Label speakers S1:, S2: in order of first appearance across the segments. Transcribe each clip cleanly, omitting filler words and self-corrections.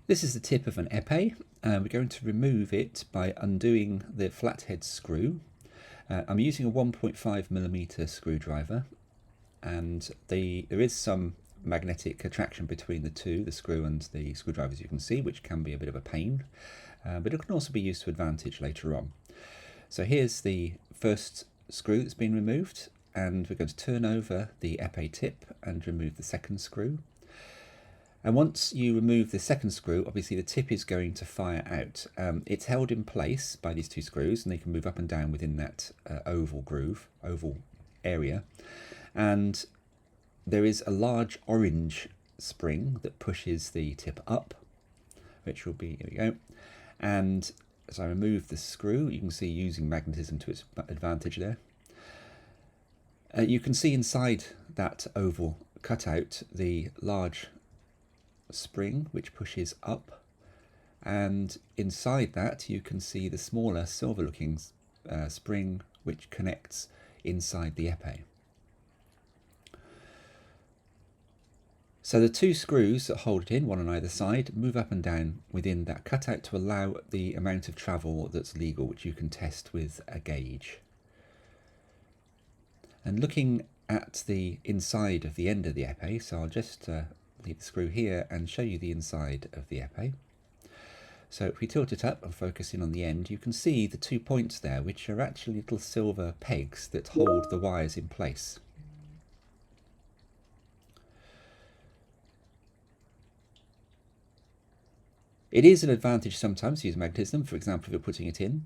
S1: This is the tip of an epee. We're going to remove it by undoing the flathead screw. I'm using a 1.5mm screwdriver, and there is some magnetic attraction between the two, the screw and the screwdriver, as you can see, which can be a bit of a pain, but it can also be used to advantage later on. So here's the first screw that's been removed, and we're going to turn over the epee tip and remove the second screw. And once you remove the second screw, obviously the tip is going to fire out. It's held in place by these two screws, and they can move up and down within that oval area. And there is a large orange spring that pushes the tip up, which will be, here we go. And as I remove the screw, you can see using magnetism to its advantage there. You can see inside that oval cutout the large spring which pushes up, and inside that you can see the smaller silver looking spring which connects inside the epee. So the two screws that hold it in, one on either side, move up and down within that cutout to allow the amount of travel that's legal, which you can test with a gauge. And looking at the inside of the end of the epee, so I'll just leave the screw here and show you the inside of the epee. So if we tilt it up and focus in on the end, you can see the 2 points there, which are actually little silver pegs that hold the wires in place. It is an advantage sometimes to use magnetism. For example, if you're putting it in,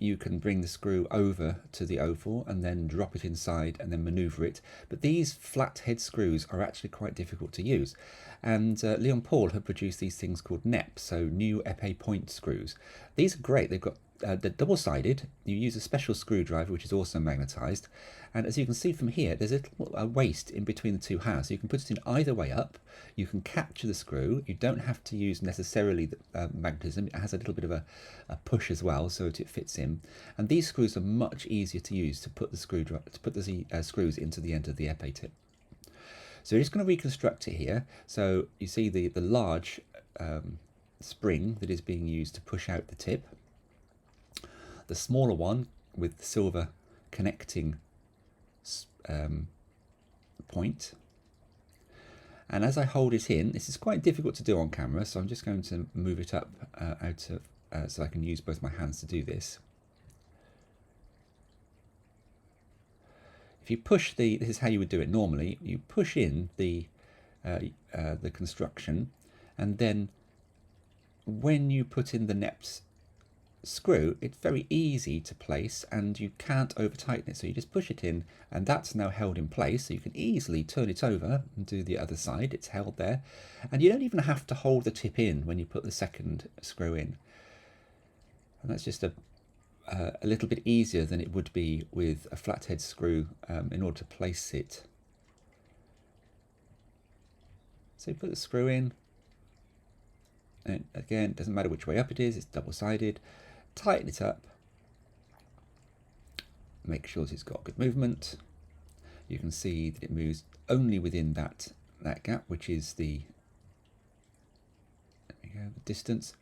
S1: you can bring the screw over to the oval and then drop it inside and then maneuver it. But these flat head screws are actually quite difficult to use. And Leon Paul have produced these things called NEP, so new epee point screws. These are great. They're double-sided. You use a special screwdriver, which is also magnetized. And as you can see from here, there's a waist in between the two halves. So you can put it in either way up. You can capture the screw. You don't have to use necessarily the magnetism. It has a little bit of a push as well, so that it fits in. And these screws are much easier to use to put the screws into the end of the epee tip. So we're just going to reconstruct it here. So you see the large spring that is being used to push out the tip. The smaller one with the silver connecting point. And as I hold it in, this is quite difficult to do on camera, so I'm just going to move it up so I can use both my hands to do this. If you push this is how you would do it normally. You push in the construction, and then when you put in the NEP's screw, it's very easy to place and you can't over tighten it, so you just push it in and that's now held in place, so you can easily turn it over and do the other side. It's held there, and you don't even have to hold the tip in when you put the second screw in, and that's just a little bit easier than it would be with a flathead screw in order to place it. So you put the screw in, and again, it doesn't matter which way up it is, it's double-sided. Tighten it up, make sure that it's got good movement. You can see that it moves only within that gap, which is the distance,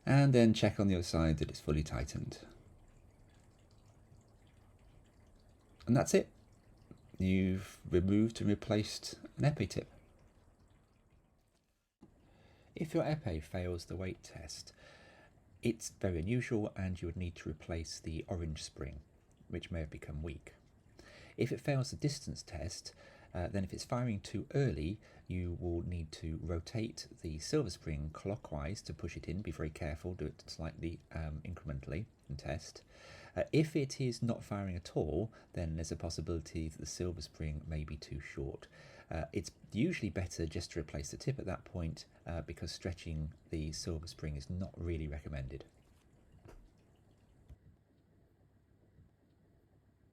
S1: and then check on the other side that it's fully tightened. And that's it. You've removed and replaced an epee tip. If your epee fails the weight test, it's very unusual and you would need to replace the orange spring, which may have become weak. If it fails the distance test, then if it's firing too early, you will need to rotate the silver spring clockwise to push it in. Be very careful, do it slightly incrementally and test. If it is not firing at all, then there's a possibility that the silver spring may be too short. It's usually better just to replace the tip at that point because stretching the silver spring is not really recommended.